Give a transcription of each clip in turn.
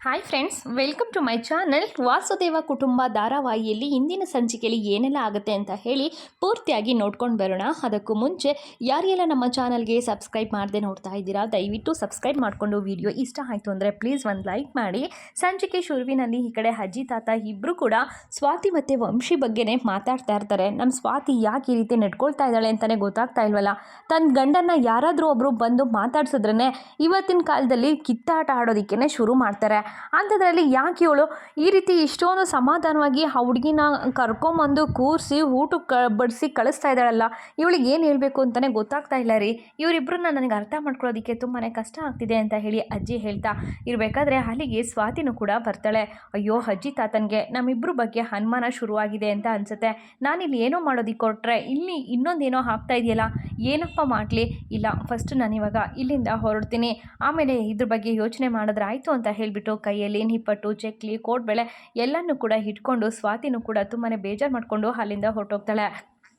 Hi friends, welcome to my channel. Vasudeva Kutumba ಧಾರಾವಾಹಿಯಲ್ಲಿ ಇಂದಿನ ಸಂಚಿಕೆಯಲ್ಲಿ ಏನೆಲ್ಲ ಆಗುತ್ತೆ ಅಂತ ಹೇಳಿ ಪೂರ್ತಿಯಾಗಿ ನೋಡ್ಕೊಂಡು ಬರೋಣ. ಅದಕ್ಕೂ ಮುಂಚೆ ಯಾರೆಲ್ಲ ನಮ್ಮ ಚಾನಲ್ಗೆ ಸಬ್ಸ್ಕ್ರೈಬ್ ಮಾಡದೆ ನೋಡ್ತಾ ಇದ್ದೀರಾ, ದಯವಿಟ್ಟು ಸಬ್ಸ್ಕ್ರೈಬ್ ಮಾಡಿಕೊಂಡು ವಿಡಿಯೋ ಇಷ್ಟ ಆಯಿತು ಅಂದರೆ ಪ್ಲೀಸ್ ಒಂದು ಲೈಕ್ ಮಾಡಿ. ಸಂಚಿಕೆ ಶುರುವಿನಲ್ಲಿ ಈ ಕಡೆ ಅಜ್ಜಿ ತಾತ ಇಬ್ಬರು ಕೂಡ ಸ್ವಾತಿ ಮತ್ತು ವಂಶಿ ಬಗ್ಗೆನೇ ಮಾತಾಡ್ತಾ ಇರ್ತಾರೆ. ನಮ್ಮ ಸ್ವಾತಿ ಯಾಕೆ ಈ ರೀತಿ ನಡ್ಕೊಳ್ತಾ ಇದ್ದಾಳೆ ಅಂತಲೇ ಗೊತ್ತಾಗ್ತಾ ಇಲ್ವಲ್ಲ. ತನ್ನ ಗಂಡನ್ನು ಯಾರಾದರೂ ಒಬ್ಬರು ಬಂದು ಮಾತಾಡ್ಸಿದ್ರೇ ಇವತ್ತಿನ ಕಾಲದಲ್ಲಿ ಕಿತ್ತಾಟ ಆಡೋದಕ್ಕೇ ಶುರು ಮಾಡ್ತಾರೆ. ಅಂಥದ್ರಲ್ಲಿ ಯಾಕೆ ಇವಳು ಈ ರೀತಿ ಇಷ್ಟೊಂದು ಸಮಾಧಾನವಾಗಿ ಆ ಹುಡುಗಿನ ಕರ್ಕೊಂಬಂದು ಕೂರಿಸಿ ಊಟಕ್ಕೆ ಬಡಿಸಿ ಕಳಿಸ್ತಾ ಇದ್ದಾಳಲ್ಲ, ಇವಳಿಗೆ ಏನು ಹೇಳಬೇಕು ಅಂತಲೇ ಗೊತ್ತಾಗ್ತಾ ಇಲ್ಲ ರೀ. ಇವರಿಬ್ಬರನ್ನ ನನಗೆ ಅರ್ಥ ಮಾಡ್ಕೊಳ್ಳೋದಕ್ಕೆ ತುಂಬಾ ಕಷ್ಟ ಆಗ್ತಿದೆ ಅಂತ ಹೇಳಿ ಅಜ್ಜಿ ಹೇಳ್ತಾ ಇರಬೇಕಾದ್ರೆ ಅಲ್ಲಿಗೆ ಸ್ವಾತಿನೂ ಕೂಡ ಬರ್ತಾಳೆ. ಅಯ್ಯೋ ಅಜ್ಜಿ ತಾತನಿಗೆ ನಮ್ಮಿಬ್ಬರ ಬಗ್ಗೆ ಅನುಮಾನ ಶುರುವಾಗಿದೆ ಅಂತ ಅನಿಸುತ್ತೆ. ನಾನಿಲ್ಲಿ ಏನೋ ಮಾಡೋದಕ್ಕೆ ಕೊಟ್ಟರೆ ಇಲ್ಲಿ ಇನ್ನೊಂದೇನೋ ಆಗ್ತಾ ಇದೆಯಲ್ಲ, ಏನಪ್ಪ ಮಾಡಲಿ. ಇಲ್ಲ, ಫಸ್ಟ್ ನಾನಿವಾಗ ಇಲ್ಲಿಂದ ಹೊರಡ್ತೀನಿ, ಆಮೇಲೆ ಇದ್ರ ಬಗ್ಗೆ ಯೋಚನೆ ಮಾಡಿದ್ರೆ ಆಯಿತು ಅಂತ ಹೇಳಿಬಿಟ್ಟು ಕೈಯಲ್ಲಿ ನಿಪ್ಪಟ್ಟು, ಚಕ್ಲಿ, ಕೋಡ್ಬಳೆ ಎಲ್ಲನೂ ಕೂಡ ಇಟ್ಕೊಂಡು ಸ್ವಾತಿನೂ ಕೂಡ ತುಂಬಾ ಬೇಜಾರು ಮಾಡಿಕೊಂಡು ಅಲ್ಲಿಂದ ಹೊರಟೋಗ್ತಾಳೆ.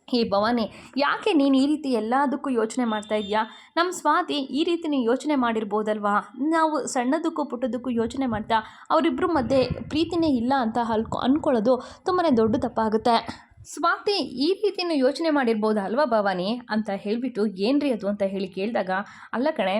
ಈ ಭವಾನಿ, ಯಾಕೆ ನೀನು ಈ ರೀತಿ ಎಲ್ಲದಕ್ಕೂ ಯೋಚನೆ ಮಾಡ್ತಾ ಇದೆಯಾ? ನಮ್ಮ ಸ್ವಾತಿ ಈ ರೀತಿ ನೀವು ಯೋಚನೆ ಮಾಡಿರ್ಬೋದಲ್ವಾ? ನಾವು ಸಣ್ಣದಕ್ಕೂ ಪುಟ್ಟದಕ್ಕೂ ಯೋಚನೆ ಮಾಡ್ತಾ ಅವರಿಬ್ಬರ ಮಧ್ಯೆ ಪ್ರೀತಿನೇ ಇಲ್ಲ ಅಂತ ಅಂದ್ಕೊಳ್ಳೋದು ತುಂಬಾ ದೊಡ್ಡ ತಪ್ಪಾಗುತ್ತೆ. ಸ್ವಾತಿ ಈ ರೀತಿಯೂ ಯೋಚನೆ ಮಾಡಿರ್ಬೋದಲ್ವಾ ಭವಾನಿ ಅಂತ ಹೇಳಿಬಿಟ್ಟು ಏನ್ರಿ ಅದು ಅಂತ ಹೇಳಿ ಕೇಳಿದಾಗ, ಅಲ್ಲ ಕಣೆ,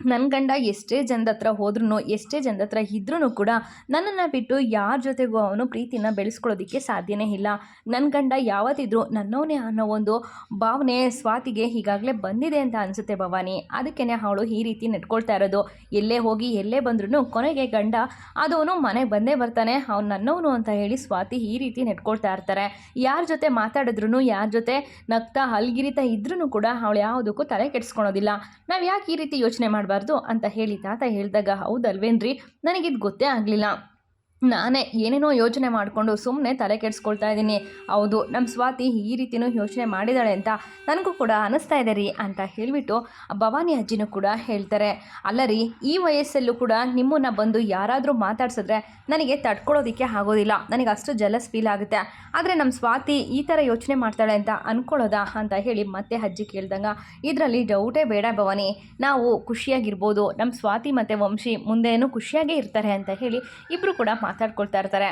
ನನ್ನ ಗಂಡ ಎಷ್ಟೇ ಜನದ ಹತ್ರ ಹೋದ್ರೂ ಎಷ್ಟೇ ಜನದ ಹತ್ರ ಇದ್ರೂ ಕೂಡ ನನ್ನನ್ನು ಬಿಟ್ಟು ಯಾರ ಜೊತೆಗೂ ಅವನು ಪ್ರೀತಿನ ಬೆಳೆಸ್ಕೊಳ್ಳೋದಕ್ಕೆ ಸಾಧ್ಯನೇ ಇಲ್ಲ. ನನ್ನ ಗಂಡ ಯಾವತ್ತಿದ್ರೂ ನನ್ನವನೇ ಅನ್ನೋ ಒಂದು ಭಾವನೆ ಸ್ವಾತಿಗೆ ಈಗಾಗಲೇ ಬಂದಿದೆ ಅಂತ ಅನಿಸುತ್ತೆ ಭವಾನಿ. ಅದಕ್ಕೇ ಅವಳು ಈ ರೀತಿ ನೆಟ್ಕೊಳ್ತಾ ಇರೋದು. ಎಲ್ಲೇ ಹೋಗಿ ಎಲ್ಲೇ ಬಂದ್ರೂ ಕೊನೆಗೆ ಗಂಡ ಅದವನು ಮನೆಗೆ ಬಂದೇ ಬರ್ತಾನೆ, ಅವ್ನು ನನ್ನವನು ಅಂತ ಹೇಳಿ ಸ್ವಾತಿ ಈ ರೀತಿ ನೆಟ್ಕೊಳ್ತಾ ಇರ್ತಾರೆ. ಯಾರ ಜೊತೆ ಮಾತಾಡಿದ್ರು, ಯಾರ ಜೊತೆ ನಗ್ತಾ ಹಲ್ಗಿರಿತಾ ಇದ್ರೂ ಕೂಡ ಅವಳು ಯಾವುದಕ್ಕೂ ತಲೆ ಕೆಡಿಸ್ಕೊಳೋದಿಲ್ಲ. ನಾವು ಯಾಕೆ ಈ ರೀತಿ ಯೋಚನೆ ಮಾಡಬಾರ್ದು ಅಂತ ಹೇಳಿ ತಾತ ಹೇಳಿದಾಗ, ಹೌದಲ್ವೇನ್ರಿ, ನನಗಿದು ಗೊತ್ತೇ ಆಗಲಿಲ್ಲ. ನಾನೇ ಏನೇನೋ ಯೋಚನೆ ಮಾಡಿಕೊಂಡು ಸುಮ್ಮನೆ ತಲೆ ಕೆಡಿಸ್ಕೊಳ್ತಾ ಇದ್ದೀನಿ. ಹೌದು, ನಮ್ಮ ಸ್ವಾತಿ ಈ ರೀತಿಯೂ ಯೋಚನೆ ಮಾಡಿದ್ದಾಳೆ ಅಂತ ನನಗೂ ಕೂಡ ಅನ್ನಿಸ್ತಾ ಇದೆ ರೀ ಅಂತ ಹೇಳಿಬಿಟ್ಟು ಭವಾನಿ ಅಜ್ಜಿನೂ ಕೂಡ ಹೇಳ್ತಾರೆ. ಅಲ್ಲ ರೀ, ಈ ವಯಸ್ಸಲ್ಲೂ ಕೂಡ ನಿಮ್ಮನ್ನು ಬಂದು ಯಾರಾದರೂ ಮಾತಾಡ್ಸಿದ್ರೆ ನನಗೆ ತಡ್ಕೊಳ್ಳೋದಕ್ಕೆ ಆಗೋದಿಲ್ಲ, ನನಗೆ ಅಷ್ಟು ಜಲಸ್ ಫೀಲ್ ಆಗುತ್ತೆ. ಆದರೆ ನಮ್ಮ ಸ್ವಾತಿ ಈ ಥರ ಯೋಚನೆ ಮಾಡ್ತಾಳೆ ಅಂತ ಅಂದ್ಕೊಳ್ಳೋದಾ ಅಂತ ಹೇಳಿ ಮತ್ತೆ ಅಜ್ಜಿ ಕೇಳ್ದಂಗೆ, ಇದರಲ್ಲಿ ಡೌಟೇ ಬೇಡ ಭವಾನಿ, ನಾವು ಖುಷಿಯಾಗಿರ್ಬೋದು, ನಮ್ಮ ಸ್ವಾತಿ ಮತ್ತು ವಂಶಿ ಮುಂದೇನೂ ಖುಷಿಯಾಗೇ ಇರ್ತಾರೆ ಅಂತ ಹೇಳಿ ಇಬ್ಬರು ಕೂಡ ಮಾತಾಡ್ಕೊಳ್ತಾ ಇರ್ತಾರೆ.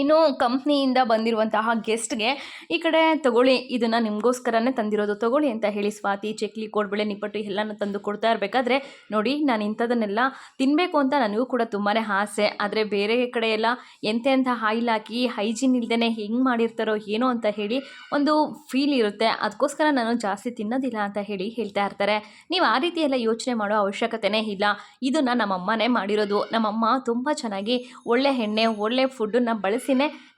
ಇನ್ನು ಕಂಪ್ನಿಯಿಂದ ಬಂದಿರುವಂತಹ ಗೆಸ್ಟ್ಗೆ ಈ ಕಡೆ ತಗೊಳ್ಳಿ, ಇದನ್ನು ನಿಮಗೋಸ್ಕರನೇ ತಂದಿರೋದು, ತಗೊಳ್ಳಿ ಅಂತ ಹೇಳಿ ಸ್ವಾತಿ ಚಕ್ಲಿ, ಕೋಡ್ಬಳೆ, ನಿಪ್ಪಟ್ಟು ಎಲ್ಲನೂ ತಂದು ಕೊಡ್ತಾ ಇರಬೇಕಾದ್ರೆ, ನೋಡಿ ನಾನು ಇಂಥದನ್ನೆಲ್ಲ ತಿನ್ನಬೇಕು ಅಂತ ನನಗೂ ಕೂಡ ತುಂಬಾ ಆಸೆ, ಆದರೆ ಬೇರೆ ಕಡೆ ಎಲ್ಲ ಎಂತೆಂಥ ಆಯಿಲ್ ಹಾಕಿ ಹೈಜೀನ್ ಇಲ್ಲದೇ ಹೆಂಗೆ ಮಾಡಿರ್ತಾರೋ ಏನೋ ಅಂತ ಹೇಳಿ ಒಂದು ಫೀಲ್ ಇರುತ್ತೆ, ಅದಕ್ಕೋಸ್ಕರ ನಾನು ಜಾಸ್ತಿ ತಿನ್ನೋದಿಲ್ಲ ಅಂತ ಹೇಳಿ ಹೇಳ್ತಾ ಇರ್ತಾರೆ. ನೀವು ಆ ರೀತಿ ಎಲ್ಲ ಯೋಚನೆ ಮಾಡೋ ಅವಶ್ಯಕತೆನೇ ಇಲ್ಲ, ಇದನ್ನು ನಮ್ಮಮ್ಮನೇ ಮಾಡಿರೋದು, ನಮ್ಮಮ್ಮ ತುಂಬ ಚೆನ್ನಾಗಿ ಒಳ್ಳೆ ಎಣ್ಣೆ ಒಳ್ಳೆ ಫುಡ್ಡನ್ನು ಬಳಸಿನೇ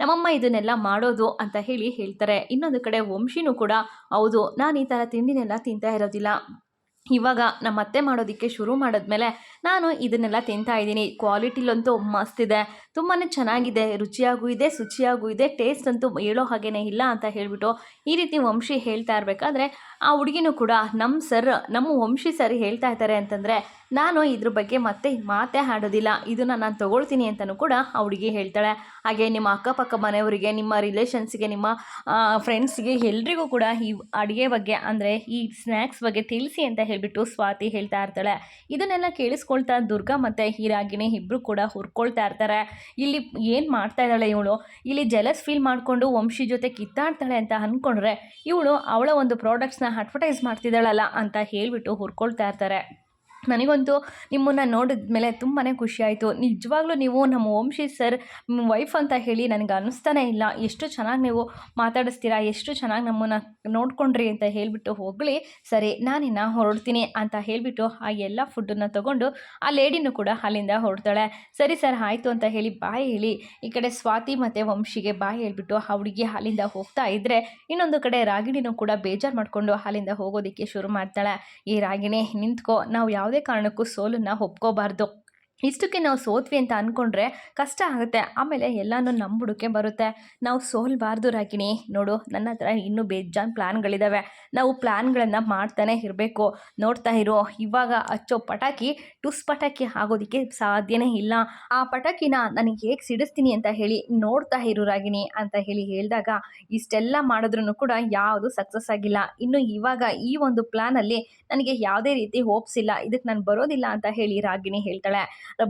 ನಮ್ಮಮ್ಮ ಇದನ್ನೆಲ್ಲ ಮಾಡೋದು ಅಂತ ಹೇಳಿ ಹೇಳ್ತಾರೆ. ಇನ್ನೊಂದು ಕಡೆ ವಂಶಿನೂ ಕೂಡ, ಹೌದು, ನಾನು ಈ ಥರ ತಿಂಡಿನೆಲ್ಲ ತಿಂತಾ ಇರೋದಿಲ್ಲ, ಇವಾಗ ನಮ್ಮ ಅತ್ತೆ ಮಾಡೋದಕ್ಕೆ ಶುರು ಮಾಡಿದ್ಮೇಲೆ ನಾನು ಇದನ್ನೆಲ್ಲ ತಿಂತಾ ಇದ್ದೀನಿ, ಕ್ವಾಲಿಟಿಲಂತೂ ಮಸ್ತಿದೆ, ತುಂಬಾ ಚೆನ್ನಾಗಿದೆ, ರುಚಿಯಾಗೂ ಇದೆ, ಶುಚಿಯಾಗೂ ಇದೆ, ಟೇಸ್ಟ್ ಅಂತೂ ಹೇಳೋ ಹಾಗೇ ಇಲ್ಲ ಅಂತ ಹೇಳಿಬಿಟ್ಟು ಈ ರೀತಿ ವಂಶಿ ಹೇಳ್ತಾ ಇರಬೇಕಾದ್ರೆ ಆ ಹುಡುಗಿನೂ ಕೂಡ, ನಮ್ಮ ವಂಶಿ ಸರ್ ಹೇಳ್ತಾ ಇದ್ದಾರೆ ಅಂತಂದರೆ ನಾನು ಇದ್ರ ಬಗ್ಗೆ ಮತ್ತೆ ಮಾತೇ ಆಡೋದಿಲ್ಲ, ಇದನ್ನು ನಾನು ತೊಗೊಳ್ತೀನಿ ಅಂತಲೂ ಕೂಡ ಆ ಹುಡುಗಿ ಹೇಳ್ತಾಳೆ. ಹಾಗೆ ನಿಮ್ಮ ಅಕ್ಕಪಕ್ಕ ಮನೆಯವರಿಗೆ, ನಿಮ್ಮ ರಿಲೇಷನ್ಸ್ಗೆ, ನಿಮ್ಮ ಫ್ರೆಂಡ್ಸ್ಗೆ ಎಲ್ರಿಗೂ ಕೂಡ ಈ ಅಡುಗೆ ಬಗ್ಗೆ ಅಂದರೆ ಈ ಸ್ನ್ಯಾಕ್ಸ್ ಬಗ್ಗೆ ತಿಳಿಸಿ ಅಂತ ಹೇಳಿಬಿಟ್ಟು ಸ್ವಾತಿ ಹೇಳ್ತಾ ಇರ್ತಾಳೆ. ಇದನ್ನೆಲ್ಲ ಕೇಳಿಸ್ಕೊಳ್ತಾ ದುರ್ಗಾ ಮತ್ತು ಈ ರಾಗಿಣಿ ಇಬ್ಬರು ಕೂಡ ಹುರ್ಕೊಳ್ತಾ ಇರ್ತಾರೆ. ಇಲ್ಲಿ ಏನು ಮಾಡ್ತಾ ಇದ್ದಾಳೆ ಇವಳು, ಇಲ್ಲಿ ಜಲಸ್ ಫೀಲ್ ಮಾಡಿಕೊಂಡು ವಂಶಿ ಜೊತೆ ಕಿತ್ತಾಡ್ತಾಳೆ ಅಂತ ಅಂದ್ಕೊಂಡ್ರೆ ಇವಳು ಅವಳ ಒಂದು ಪ್ರಾಡಕ್ಟ್ಸ್ನ ಅಡ್ವರ್ಟೈಸ್ ಮಾಡ್ತಿದ್ದಾಳಲ್ಲ ಅಂತ ಹೇಳಿಬಿಟ್ಟು ಹುರ್ಕೊಳ್ತಾ ಇರ್ತಾರೆ. ನನಗಂತೂ ನಿಮ್ಮನ್ನು ನೋಡಿದ ಮೇಲೆ ತುಂಬಾ ಖುಷಿ ಆಯಿತು, ನಿಜವಾಗ್ಲೂ ನೀವು ನಮ್ಮ ವಂಶಿ ಸರ್ ವೈಫ್ ಅಂತ ಹೇಳಿ ನನಗೆ ಅನ್ನಿಸ್ತಾನೇ ಇಲ್ಲ, ಎಷ್ಟು ಚೆನ್ನಾಗಿ ನೀವು ಮಾತಾಡಿಸ್ತೀರಾ, ಎಷ್ಟು ಚೆನ್ನಾಗಿ ನಮ್ಮನ್ನು ನೋಡ್ಕೊಂಡ್ರಿ ಅಂತ ಹೇಳಿಬಿಟ್ಟು ಹೊಗಳಿ, ಸರಿ ನಾನಿನ್ನು ಹೊರಡ್ತೀನಿ ಅಂತ ಹೇಳಿಬಿಟ್ಟು ಆ ಎಲ್ಲ ಫುಡ್ಡನ್ನು ತೊಗೊಂಡು ಆ ಲೇಡಿನೂ ಕೂಡ ಅಲ್ಲಿಂದ ಹೊರಡ್ತಾಳೆ. ಸರಿ ಸರ್ ಆಯಿತು ಅಂತ ಹೇಳಿ ಬಾಯ್ ಹೇಳಿ ಈ ಕಡೆ ಸ್ವಾತಿ ಮತ್ತು ವಂಶಿಗೆ ಬಾಯ್ ಹೇಳ್ಬಿಟ್ಟು ಆ ಹುಡುಗಿ ಅಲ್ಲಿಂದ ಹೋಗ್ತಾ ಇದ್ದರೆ, ಇನ್ನೊಂದು ಕಡೆ ರಾಗಿಣಿನೂ ಕೂಡ ಬೇಜಾರು ಮಾಡಿಕೊಂಡು ಅಲ್ಲಿಂದ ಹೋಗೋದಕ್ಕೆ ಶುರು ಮಾಡ್ತಾಳೆ. ಈ ರಾಗಿಣಿ ನಿಂತ್ಕೋ, ನಾವು ಯಾವುದೇ ಕಾರಣಕ್ಕೂ ಸೋಲನ್ನು ಒಪ್ಕೋಬಾರ್ದು, ಇಷ್ಟಕ್ಕೆ ನಾವು ಸೋತ್ವಿ ಅಂತ ಅಂದ್ಕೊಂಡ್ರೆ ಕಷ್ಟ ಆಗುತ್ತೆ, ಆಮೇಲೆ ಎಲ್ಲನೂ ನಮ್ಮ ಬುಡಕ್ಕೆ ಬರುತ್ತೆ, ನಾವು ಸೋಲ್ಬಾರ್ದು ರಾಗಿಣಿ. ನೋಡು, ನನ್ನ ಹತ್ರ ಇನ್ನೂ ಬೇಜಾನ್ ಪ್ಲ್ಯಾನ್ಗಳಿದ್ದಾವೆ, ನಾವು ಪ್ಲ್ಯಾನ್ಗಳನ್ನು ಮಾಡ್ತಾನೆ ಇರಬೇಕು, ನೋಡ್ತಾ ಇರೋ, ಇವಾಗ ಹಚ್ಚೋ ಪಟಾಕಿ ಟುಸ್ ಪಟಾಕಿ ಆಗೋದಕ್ಕೆ ಸಾಧ್ಯನೇ ಇಲ್ಲ, ಆ ಪಟಾಕಿನ ನನಗೆ ಹೇಗೆ ಸಿಡಿಸ್ತೀನಿ ಅಂತ ಹೇಳಿ ನೋಡ್ತಾ ಇರು ರಾಗಿಣಿ ಅಂತ ಹೇಳಿ ಹೇಳಿದಾಗ, ಇಷ್ಟೆಲ್ಲ ಮಾಡಿದ್ರೂ ಕೂಡ ಯಾವುದು ಸಕ್ಸಸ್ ಆಗಿಲ್ಲ, ಇನ್ನು ಇವಾಗ ಈ ಒಂದು ಪ್ಲ್ಯಾನಲ್ಲಿ ನನಗೆ ಯಾವುದೇ ರೀತಿ ಹೋಪ್ಸ್ ಇಲ್ಲ, ಇದಕ್ಕೆ ನಾನು ಬರೋದಿಲ್ಲ ಅಂತ ಹೇಳಿ ರಾಗಿಣಿ ಹೇಳ್ತಾಳೆ.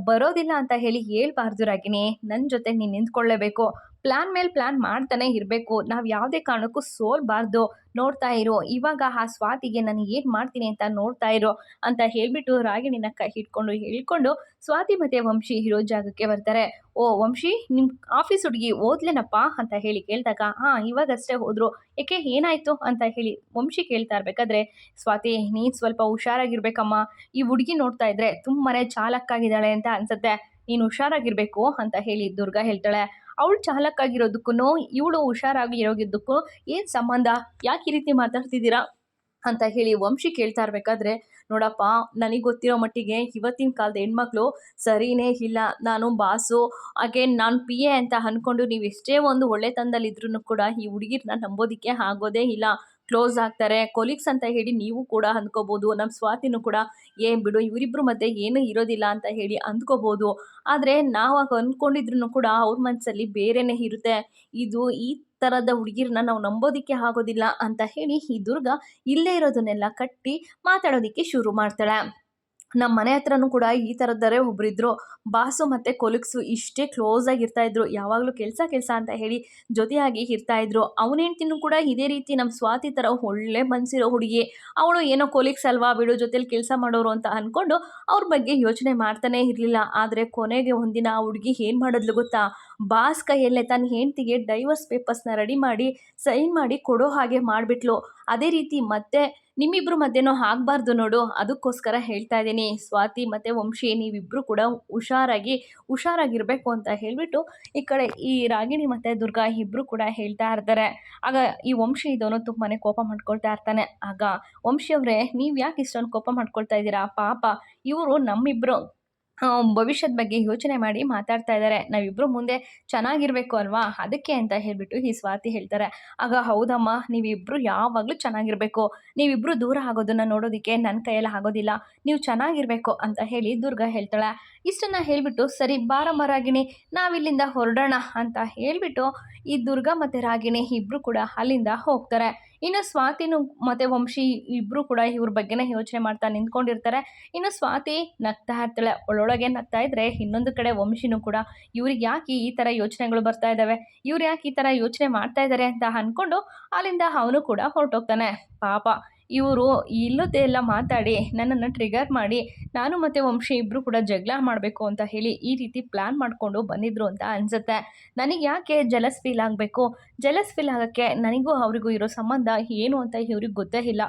ಬರೋದಿಲ್ಲ ಅಂತ ಹೇಳಿ ಹೇಳ್ಬಾರ್ದು ರಾಗಿಣಿ. ನನ್ನ ಜೊತೆ ನೀನು ನಿಂತ್ಕೊಳ್ಳೇಬೇಕು. ಪ್ಲಾನ್ ಮೇಲೆ ಪ್ಲಾನ್ ಮಾಡ್ತಾನೆ ಇರಬೇಕು. ನಾವು ಯಾವುದೇ ಕಾರಣಕ್ಕೂ ಸೋಲ್ಬಾರ್ದು. ನೋಡ್ತಾ ಇರು. ಇವಾಗ ಆ ಸ್ವಾತಿಗೆ ನಾನು ಏನು ಮಾಡ್ತೀನಿ ಅಂತ ನೋಡ್ತಾ ಇರು ಅಂತ ಹೇಳ್ಬಿಟ್ಟು ರಾಗಿಣಿನ ಕೈ ಹಿಡ್ಕೊಂಡು ಹೇಳ್ಕೊಂಡು ಸ್ವಾತಿ ಮತ್ತು ವಂಶಿ ಇರೋ ಜಾಗಕ್ಕೆ ಬರ್ತಾರೆ. ಓ ವಂಶಿ, ನಿಮ್ಮ ಆಫೀಸ್ ಹುಡುಗಿ ಹೋದ್ಲೇನಪ್ಪ ಅಂತ ಹೇಳಿ ಕೇಳಿದಾಗ, ಹಾಂ ಇವಾಗಷ್ಟೇ ಹೋದ್ರು. ಏಕೆ ಏನಾಯಿತು ಅಂತ ಹೇಳಿ ವಂಶಿ ಕೇಳ್ತಾ ಇರಬೇಕಾದ್ರೆ, ಸ್ವಾತಿ ನೀನು ಸ್ವಲ್ಪ ಹುಷಾರಾಗಿರ್ಬೇಕಮ್ಮ. ಈ ಹುಡುಗಿ ನೋಡ್ತಾ ಇದ್ರೆ ತುಂಬಾ ಚಾಲಕ್ಕಾಗಿದ್ದಾಳೆ ಅಂತ ಅನ್ಸುತ್ತೆ. ನೀನು ಹುಷಾರಾಗಿರ್ಬೇಕು ಅಂತ ಹೇಳಿ ದುರ್ಗಾ ಹೇಳ್ತಾಳೆ. ಅವಳು ಚಾಲಕ್ಕಾಗಿರೋದಕ್ಕೂ ಇವಳು ಹುಷಾರಾಗಿ ಇರೋಗಿದ್ದಕ್ಕೂ ಏನು ಸಂಬಂಧ? ಯಾಕೆ ಈ ರೀತಿ ಮಾತಾಡ್ತಿದ್ದೀರಾ ಅಂತ ಹೇಳಿ ವಂಶಿ ಕೇಳ್ತಾ ಇರಬೇಕಾದ್ರೆ, ನೋಡಪ್ಪ ನನಗೆ ಗೊತ್ತಿರೋ ಮಟ್ಟಿಗೆ ಇವತ್ತಿನ ಕಾಲದ ಹೆಣ್ಮಕ್ಳು ಸರಿನೇ ಇಲ್ಲ. ನಾನು ಬಾಸು ಹಾಗೆ ನಾನು ಪಿ ಎ ಅಂತ ಅಂದ್ಕೊಂಡು ನೀವು ಎಷ್ಟೇ ಒಂದು ಒಳ್ಳೆತನದಲ್ಲಿದ್ರೂ ಕೂಡ ಈ ಹುಡುಗಿರನ್ನ ನಂಬೋದಕ್ಕೆ ಆಗೋದೇ ಇಲ್ಲ. ಕ್ಲೋಸ್ ಆಗ್ತಾರೆ, ಕೊಲೀಗ್ಸ್ ಅಂತ ಹೇಳಿ ನೀವು ಕೂಡ ಅಂದ್ಕೋಬೋದು. ನಮ್ಮ ಸ್ವಾತಿನೂ ಕೂಡ ಏನು ಬಿಡು ಇವರಿಬ್ಬರ ಮಧ್ಯೆ ಏನೂ ಇರೋದಿಲ್ಲ ಅಂತ ಹೇಳಿ ಅಂದ್ಕೋಬೋದು. ಆದರೆ ನಾವು ಆಗ ಅಂದ್ಕೊಂಡಿದ್ರು ಕೂಡ ಅವ್ರ ಮನಸ್ಸಲ್ಲಿ ಬೇರೆನೇ ಇರುತ್ತೆ. ಇದು ಈ ಥರದ ಹುಡುಗಿರನ್ನ ನಾವು ನಂಬೋದಕ್ಕೆ ಆಗೋದಿಲ್ಲ ಅಂತ ಹೇಳಿ ಈ ದುರ್ಗಾ ಇಲ್ಲೇ ಇರೋದನ್ನೆಲ್ಲ ಕಟ್ಟಿ ಮಾತಾಡೋದಕ್ಕೆ ಶುರು ಮಾಡ್ತಾಳೆ. ನಮ್ಮ ಮನೆ ಹತ್ರನೂ ಕೂಡ ಈ ಥರದ್ದರೇ ಒಬ್ಬರಿದ್ದರು. ಬಾಸು ಮತ್ತು ಕೊಲೀಗ್ಸು ಇಷ್ಟೇ ಕ್ಲೋಸ್ ಆಗಿರ್ತಾಯಿದ್ರು. ಯಾವಾಗಲೂ ಕೆಲಸ ಅಂತ ಹೇಳಿ ಜೊತೆಯಾಗಿ ಇರ್ತಾಯಿದ್ರು. ಅವನ ಹೆಂಡ್ತಿನೂ ಕೂಡ ಇದೇ ರೀತಿ ನಮ್ಮ ಸ್ವಾತಿ ಥರ ಒಳ್ಳೆ ಮನಸ್ಸಿರೋ ಹುಡುಗಿ. ಅವಳು ಏನೋ ಕೊಲೀಗ್ಸ್ ಅಲ್ವಾ ಬಿಡು, ಜೊತೇಲಿ ಕೆಲಸ ಮಾಡೋರು ಅಂತ ಅಂದ್ಕೊಂಡು ಅವ್ರ ಬಗ್ಗೆ ಯೋಚನೆ ಮಾಡ್ತಾನೇ ಇರಲಿಲ್ಲ. ಆದರೆ ಕೊನೆಗೆ ಒಂದಿನ ಆ ಹುಡುಗಿ ಏನು ಮಾಡಿದ್ಲು ಗೊತ್ತಾ? ಬಾಸ್ ಕೈಯಲ್ಲೇ ತನ್ನ ಹೆಂಡ್ತಿಗೆ ಡೈವರ್ಸ್ ಪೇಪರ್ಸ್ನ ರೆಡಿ ಮಾಡಿ ಸೈನ್ ಮಾಡಿ ಕೊಡೋ ಹಾಗೆ ಮಾಡಿಬಿಟ್ಲು. ಅದೇ ರೀತಿ ಮತ್ತೆ ನಿಮ್ಮಿಬ್ಬರು ಮಧ್ಯೆನೂ ಆಗಬಾರ್ದು ನೋಡು. ಅದಕ್ಕೋಸ್ಕರ ಹೇಳ್ತಾ ಇದ್ದೀನಿ ಸ್ವಾತಿ ಮತ್ತು ವಂಶಿ, ನೀವಿಬ್ಬರು ಕೂಡ ಹುಷಾರಾಗಿರಬೇಕು ಅಂತ ಹೇಳಿಬಿಟ್ಟು ಈ ಕಡೆ ಈ ರಾಗಿಣಿ ಮತ್ತು ದುರ್ಗಾ ಇಬ್ಬರು ಕೂಡ ಹೇಳ್ತಾ ಇರ್ತಾರೆ. ಆಗ ಈ ವಂಶಿ ಇದವನು ತುಂಬಾ ಕೋಪ ಮಾಡ್ಕೊಳ್ತಾ ಇರ್ತಾನೆ. ಆಗ ವಂಶಿಯವರೇ, ನೀವು ಯಾಕೆ ಇಷ್ಟೊಂದು ಕೋಪ ಮಾಡ್ಕೊಳ್ತಾ ಇದ್ದೀರಾ? ಪಾಪ ಇವರು ನಮ್ಮಿಬ್ಬರು ಭವಿಷ್ಯದ ಬಗ್ಗೆ ಯೋಚನೆ ಮಾಡಿ ಮಾತಾಡ್ತಾ ಇದ್ದಾರೆ. ನಾವಿಬ್ಬರು ಮುಂದೆ ಚೆನ್ನಾಗಿರಬೇಕು ಅಲ್ವಾ, ಅದಕ್ಕೆ ಅಂತ ಹೇಳಿಬಿಟ್ಟು ಈ ಸ್ವಾತಿ ಹೇಳ್ತಾರೆ. ಆಗ ಹೌದಮ್ಮ, ನೀವಿಬ್ಬರು ಯಾವಾಗಲೂ ಚೆನ್ನಾಗಿರಬೇಕು. ನೀವಿಬ್ಬರು ದೂರ ಆಗೋದನ್ನು ನೋಡೋದಕ್ಕೆ ನನ್ನ ಕೈಯಲ್ಲಿ ಆಗೋದಿಲ್ಲ. ನೀವು ಚೆನ್ನಾಗಿರಬೇಕು ಅಂತ ಹೇಳಿ ದುರ್ಗಾ ಹೇಳ್ತಾಳೆ. ಇಷ್ಟನ್ನು ಹೇಳಿಬಿಟ್ಟು ಸರಿ ಬಾರಮ್ಮ ರಾಗಿಣಿ, ನಾವಿಲ್ಲಿಂದ ಹೊರಡೋಣ ಅಂತ ಹೇಳಿಬಿಟ್ಟು ಈ ದುರ್ಗಾ ಮತ್ತು ರಾಗಿಣಿ ಇಬ್ಬರು ಕೂಡ ಅಲ್ಲಿಂದ ಹೋಗ್ತಾರೆ. ಇನ್ನು ಸ್ವಾತಿನೂ ಮತ್ತು ವಂಶಿ ಇಬ್ಬರು ಕೂಡ ಇವ್ರ ಬಗ್ಗೆನೇ ಯೋಚನೆ ಮಾಡ್ತಾ ನಿಂತ್ಕೊಂಡಿರ್ತಾರೆ. ಇನ್ನು ಸ್ವಾತಿ ನಗ್ತಾ ಇರ್ತಾಳೆ. ಒಳೊಳಗೆ ನಗ್ತಾ ಇದ್ದರೆ ಇನ್ನೊಂದು ಕಡೆ ವಂಶಿನೂ ಕೂಡ ಇವ್ರಿಗೆ ಯಾಕೆ ಈ ಥರ ಯೋಚನೆಗಳು ಬರ್ತಾ ಇದ್ದಾವೆ, ಇವ್ರು ಯಾಕೆ ಈ ಥರ ಯೋಚನೆ ಮಾಡ್ತಾ ಇದ್ದಾರೆ ಅಂತ ಅಂದ್ಕೊಂಡು ಅಲ್ಲಿಂದ ಅವನು ಕೂಡ ಹೊರಟೋಗ್ತಾನೆ. ಪಾಪ ಇವರು ಇಲ್ಲದೇ ಎಲ್ಲ ಮಾತಾಡಿ ನನ್ನನ್ನು ಟ್ರಿಗರ್ ಮಾಡಿ ನಾನು ಮತ್ತು ವಂಶಿ ಇಬ್ಬರು ಕೂಡ ಜಗಳ ಮಾಡಬೇಕು ಅಂತ ಹೇಳಿ ಈ ರೀತಿ ಪ್ಲ್ಯಾನ್ ಮಾಡಿಕೊಂಡು ಬಂದಿದ್ರು ಅಂತ ಅನಿಸುತ್ತೆ. ನನಗೆ ಯಾಕೆ ಜಲಸ್ ಫೀಲ್ ಆಗಬೇಕು? ಜಲಸ್ ಫೀಲ್ ಆಗೋಕ್ಕೆ ನನಗೂ ಅವರಿಗೂ ಇರೋ ಸಂಬಂಧ ಏನು ಅಂತ ಇವ್ರಿಗೆ ಗೊತ್ತೇ ಇಲ್ಲ.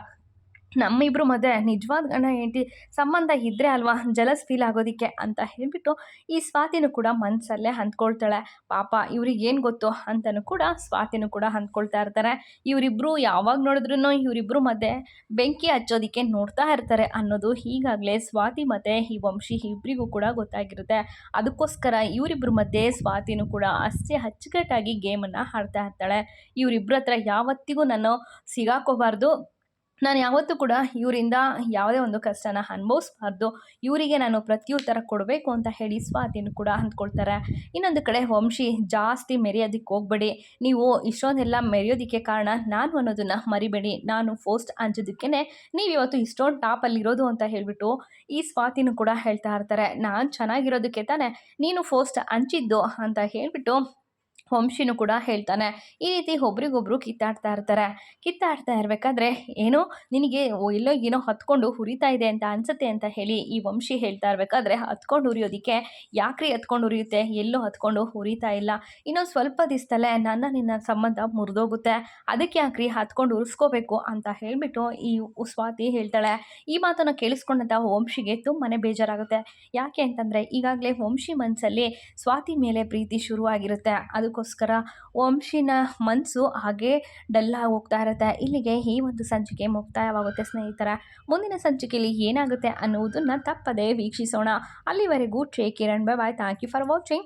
ನಮ್ಮಿಬ್ಬರು ಮಧ್ಯೆ ನಿಜವಾದ ಗಂಡ ಹೆಂಡತಿ ಸಂಬಂಧ ಇದ್ದರೆ ಅಲ್ವಾ ಜಲಸ್ ಫೀಲ್ ಆಗೋದಕ್ಕೆ ಅಂತ ಹೇಳಿಬಿಟ್ಟು ಈ ಸ್ವಾತಿನೂ ಕೂಡ ಮನಸ್ಸಲ್ಲೇ ಅಂದ್ಕೊಳ್ತಾಳೆ. ಪಾಪ ಇವ್ರಿಗೇನು ಗೊತ್ತು ಅಂತಲೂ ಕೂಡ ಸ್ವಾತಿನೂ ಕೂಡ ಅಂದ್ಕೊಳ್ತಾ ಇರ್ತಾರೆ. ಇವರಿಬ್ಬರು ಯಾವಾಗ ನೋಡಿದ್ರೂ ಇವರಿಬ್ಬರು ಮಧ್ಯೆ ಬೆಂಕಿ ಹಚ್ಚೋದಕ್ಕೆ ನೋಡ್ತಾ ಇರ್ತಾರೆ ಅನ್ನೋದು ಈಗಾಗಲೇ ಸ್ವಾತಿ ಮತ್ತು ಈ ವಂಶಿ ಇಬ್ಬರಿಗೂ ಕೂಡ ಗೊತ್ತಾಗಿರುತ್ತೆ. ಅದಕ್ಕೋಸ್ಕರ ಇವರಿಬ್ಬರ ಮಧ್ಯೆ ಸ್ವಾತಿನೂ ಕೂಡ ಅಷ್ಟೇ ಅಚ್ಚುಕಟ್ಟಾಗಿ ಗೇಮನ್ನು ಆಡ್ತಾ ಇರ್ತಾಳೆ. ಇವರಿಬ್ಬರ ಹತ್ರ ಯಾವತ್ತಿಗೂ ನಾನು ಸಿಗಾಕೋಬಾರ್ದು, ನಾನು ಯಾವತ್ತೂ ಕೂಡ ಇವರಿಂದ ಯಾವುದೇ ಒಂದು ಕಷ್ಟನ ಅನುಭವಿಸ್ಬಾರ್ದು, ಇವರಿಗೆ ನಾನು ಪ್ರತ್ಯುತ್ತರ ಕೊಡಬೇಕು ಅಂತ ಹೇಳಿ ಸ್ವಾತಿನೂ ಕೂಡ ಅಂದ್ಕೊಳ್ತಾರೆ. ಇನ್ನೊಂದು ಕಡೆ ವಂಶಿ, ಜಾಸ್ತಿ ಮೆರೆಯೋದಕ್ಕೆ ಹೋಗಬೇಡಿ, ನೀವು ಇಷ್ಟೊಂದೆಲ್ಲ ಮೆರೆಯೋದಕ್ಕೆ ಕಾರಣ ನಾನು ಅನ್ನೋದನ್ನು ಮರಿಬೇಡಿ, ನಾನು ಫಸ್ಟ್ ಅಂಜೋದಕ್ಕೇ ನೀವು ಇವತ್ತು ಇಷ್ಟೊಂದು ಟಾಪಲ್ಲಿರೋದು ಅಂತ ಹೇಳಿಬಿಟ್ಟು ಈ ಸ್ವಾತಿನೂ ಕೂಡ ಹೇಳ್ತಾ ಇರ್ತಾರೆ. ನಾನು ಚೆನ್ನಾಗಿರೋದಕ್ಕೆ ತಾನೇ ನೀನು ಫಸ್ಟ್ ಹಂಚಿದ್ದು ಅಂತ ಹೇಳಿಬಿಟ್ಟು ವಂಶಿನೂ ಕೂಡ ಹೇಳ್ತಾನೆ. ಈ ರೀತಿ ಒಬ್ರಿಗೊಬ್ರು ಕಿತ್ತಾಡ್ತಾ ಇರಬೇಕಾದ್ರೆ ಏನೋ ನಿನಗೆ ಎಲ್ಲೋ ಏನೋ ಹತ್ಕೊಂಡು ಹುರಿತಾ ಇದೆ ಅಂತ ಅನಿಸುತ್ತೆ ಅಂತ ಹೇಳಿ ಈ ವಂಶಿ ಹೇಳ್ತಾ ಇರಬೇಕಾದ್ರೆ, ಹತ್ಕೊಂಡು ಹುರಿಯೋದಕ್ಕೆ ಯಾಕ್ರಿ ಹತ್ಕೊಂಡು ಹುರಿಯುತ್ತೆ, ಎಲ್ಲೋ ಹತ್ಕೊಂಡು ಹುರಿತಾ ಇಲ್ಲ, ಇನ್ನೊಂದು ಸ್ವಲ್ಪ ದಿವಸದಲ್ಲೇ ನಿನ್ನ ಸಂಬಂಧ ಮುರಿದೋಗುತ್ತೆ, ಅದಕ್ಕೆ ಯಾಕ್ರಿ ಹತ್ಕೊಂಡು ಉರಿಸ್ಕೋಬೇಕು ಅಂತ ಹೇಳಿಬಿಟ್ಟು ಈ ಸ್ವಾತಿ ಹೇಳ್ತಾಳೆ. ಈ ಮಾತನ್ನು ಕೇಳಿಸ್ಕೊಂಡಂಥ ವಂಶಿಗೆ ತುಂಬಾ ಬೇಜಾರಾಗುತ್ತೆ. ಯಾಕೆ ಅಂತಂದರೆ ಈಗಾಗಲೇ ವಂಶಿ ಮನಸ್ಸಲ್ಲಿ ಸ್ವಾತಿ ಮೇಲೆ ಪ್ರೀತಿ ಶುರುವಾಗಿರುತ್ತೆ. ಅದಕ್ಕೋಸ್ಕರ ವಂಶಿನ ಮನಸ್ಸು ಹಾಗೇ ಡಲ್ಲಾಗಿ ಹೋಗ್ತಾ ಇರುತ್ತೆ. ಇಲ್ಲಿಗೆ ಈ ಒಂದು ಸಂಚಿಕೆ ಮುಕ್ತಾಯವಾಗುತ್ತೆ ಸ್ನೇಹಿತರ. ಮುಂದಿನ ಸಂಚಿಕೆಯಲ್ಲಿ ಏನಾಗುತ್ತೆ ಅನ್ನುವುದನ್ನು ತಪ್ಪದೇ ವೀಕ್ಷಿಸೋಣ. ಅಲ್ಲಿವರೆಗೂ take care and bye bye. Thank you for watching.